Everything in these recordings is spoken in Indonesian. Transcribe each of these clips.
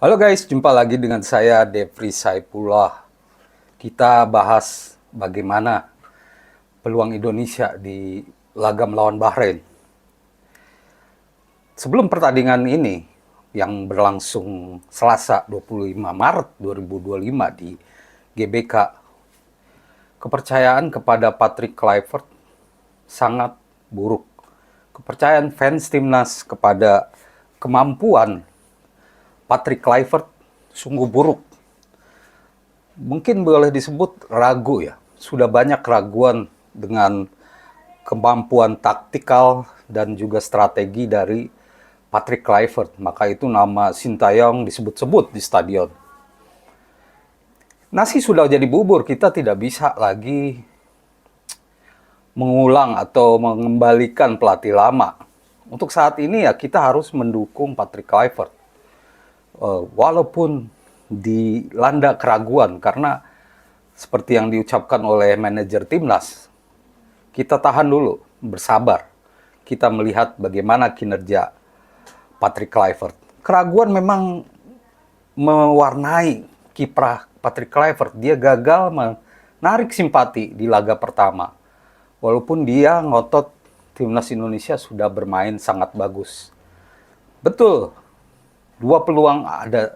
Halo guys, jumpa lagi dengan saya Devri Saipullah. Kita bahas bagaimana peluang Indonesia di laga melawan Bahrain. Sebelum pertandingan ini yang berlangsung Selasa 25 Maret 2025 di GBK, kepercayaan kepada Patrick Kluivert sangat buruk. Kepercayaan fans timnas kepada kemampuan Patrick Kluivert sungguh buruk. Mungkin boleh disebut ragu ya. Sudah banyak keraguan dengan kemampuan taktikal dan juga strategi dari Patrick Kluivert. Maka itu nama Sintayong disebut-sebut di stadion. Nasi sudah jadi bubur, kita tidak bisa lagi mengulang atau mengembalikan pelatih lama. Untuk saat ini ya kita harus mendukung Patrick Kluivert. Walaupun dilanda keraguan karena seperti yang diucapkan oleh manajer timnas, kita tahan dulu, bersabar. Kita melihat bagaimana kinerja Patrick Kluivert. Keraguan memang mewarnai kiprah Patrick Kluivert. Dia gagal menarik simpati di laga pertama. Walaupun dia ngotot timnas Indonesia sudah bermain sangat bagus. Betul, dua peluang ada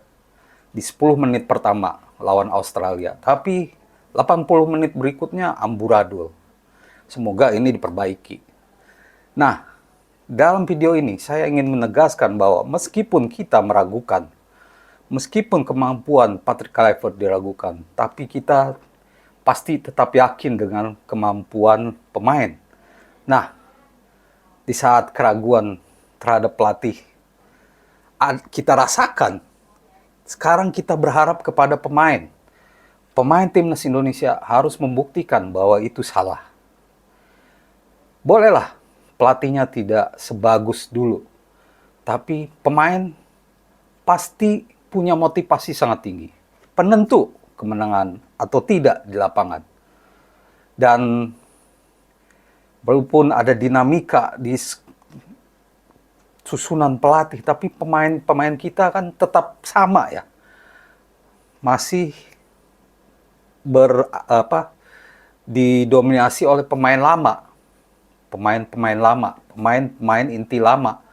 di 10 menit pertama lawan Australia. Tapi 80 menit berikutnya amburadul. Semoga ini diperbaiki. Nah, dalam video ini saya ingin menegaskan bahwa meskipun kita meragukan, meskipun kemampuan Patrick Kluivert diragukan, tapi kita pasti tetap yakin dengan kemampuan pemain. Nah, di saat keraguan terhadap pelatih kita rasakan, sekarang kita berharap kepada pemain. Pemain timnas Indonesia harus membuktikan bahwa itu salah. Bolehlah pelatihnya tidak sebagus dulu, tapi pemain pasti punya motivasi sangat tinggi. Penentu kemenangan atau tidak di lapangan. Dan walaupun ada dinamika di susunan pelatih, tapi pemain-pemain kita kan tetap sama ya. Masih didominasi oleh pemain lama. Pemain-pemain lama, pemain inti lama.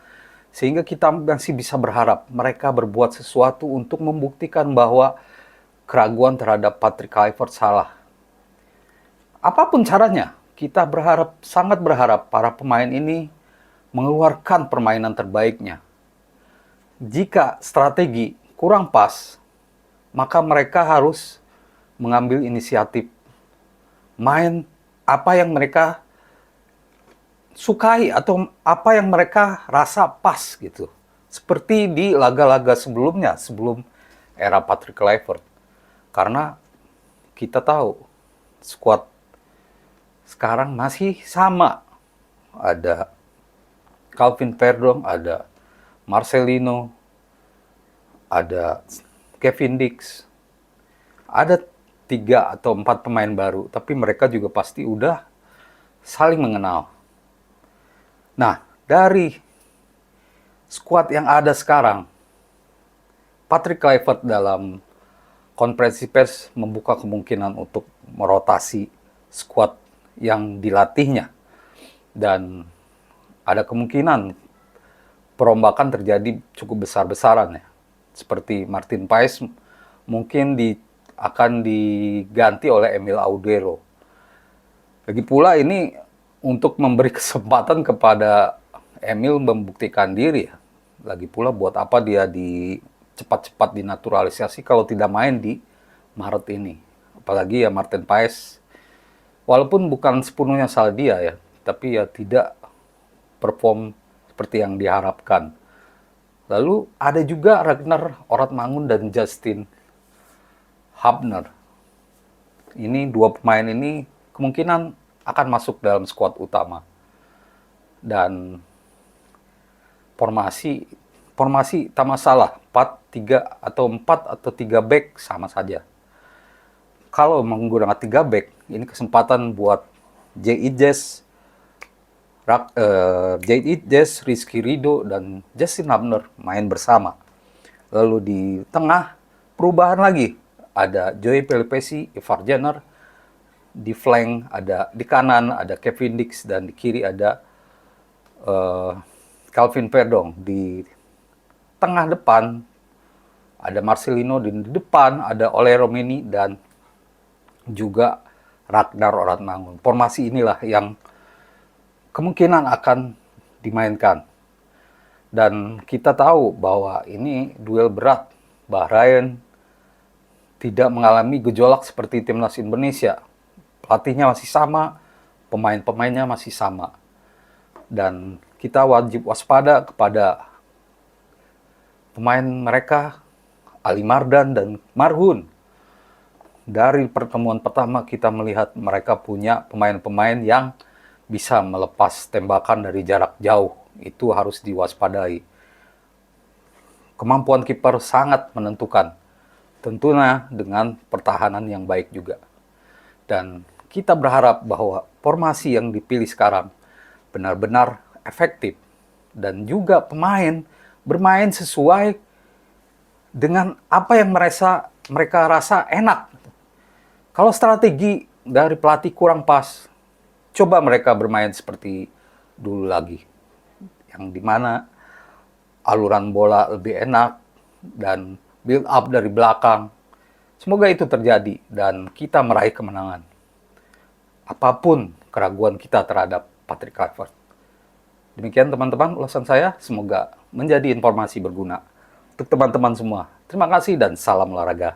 Sehingga kita masih bisa berharap mereka berbuat sesuatu untuk membuktikan bahwa keraguan terhadap Patrick Kluivert salah. Apapun caranya, kita berharap, sangat berharap para pemain ini mengeluarkan permainan terbaiknya. Jika strategi kurang pas, maka mereka harus mengambil inisiatif main apa yang mereka sukai atau apa yang mereka rasa pas gitu. Seperti di laga-laga sebelumnya, sebelum era Patrick Kluivert. Karena kita tahu skuad sekarang masih sama. Ada Calvin Verdong, ada Marcelino, ada Kevin Dix, ada 3 atau 4 pemain baru, tapi mereka juga pasti udah saling mengenal. Nah, dari skuad yang ada sekarang, Patrick Kluivert dalam konferensi pers membuka kemungkinan untuk merotasi skuad yang dilatihnya. Dan ada kemungkinan perombakan terjadi cukup besar-besaran ya. Seperti Martin Paes mungkin akan diganti oleh Emil Audero. Lagi pula ini untuk memberi kesempatan kepada Emil membuktikan diri ya. Lagi pula buat apa dia cepat-cepat dinaturalisasi kalau tidak main di Maret ini. Apalagi ya Martin Paes, walaupun bukan sepenuhnya salah dia ya, tapi ya tidak perform seperti yang diharapkan. Lalu ada juga Ragnar Oratmangun dan Justin Hubner. Ini dua pemain ini kemungkinan akan masuk dalam skuad utama. Dan formasi tak masalah, 4-3 atau 4 atau 3 back sama saja. Kalau menggunakan 3 back, ini kesempatan buat Rizky Ridho dan Justin Hubner main bersama. Lalu di tengah perubahan lagi. Ada Joey Pelipesi, Ivar Jenner. Di flank ada, di kanan ada Kevin Dix, dan di kiri ada Calvin Verdong. Di tengah depan ada Marcelino, di depan ada Ole Romeni dan juga Ragnar Oratmangun. Formasi inilah yang kemungkinan akan dimainkan. Dan kita tahu bahwa ini duel berat. Bahrain tidak mengalami gejolak seperti timnas Indonesia. Pelatihnya masih sama, pemain-pemainnya masih sama. Dan kita wajib waspada kepada pemain mereka, Ali Mardan dan Marhun. Dari pertemuan pertama kita melihat mereka punya pemain-pemain yang bisa melepas tembakan dari jarak jauh. Itu harus diwaspadai. Kemampuan kiper sangat menentukan. Tentunya dengan pertahanan yang baik juga. Dan kita berharap bahwa formasi yang dipilih sekarang benar-benar efektif. Dan juga pemain bermain sesuai dengan apa yang mereka rasa enak. Kalau strategi dari pelatih kurang pas, coba mereka bermain seperti dulu lagi. Yang dimana aluran bola lebih enak dan build up dari belakang. Semoga itu terjadi dan kita meraih kemenangan. Apapun keraguan kita terhadap Patrick Kluivert. Demikian teman-teman ulasan saya, semoga menjadi informasi berguna untuk teman-teman semua. Terima kasih dan salam olahraga.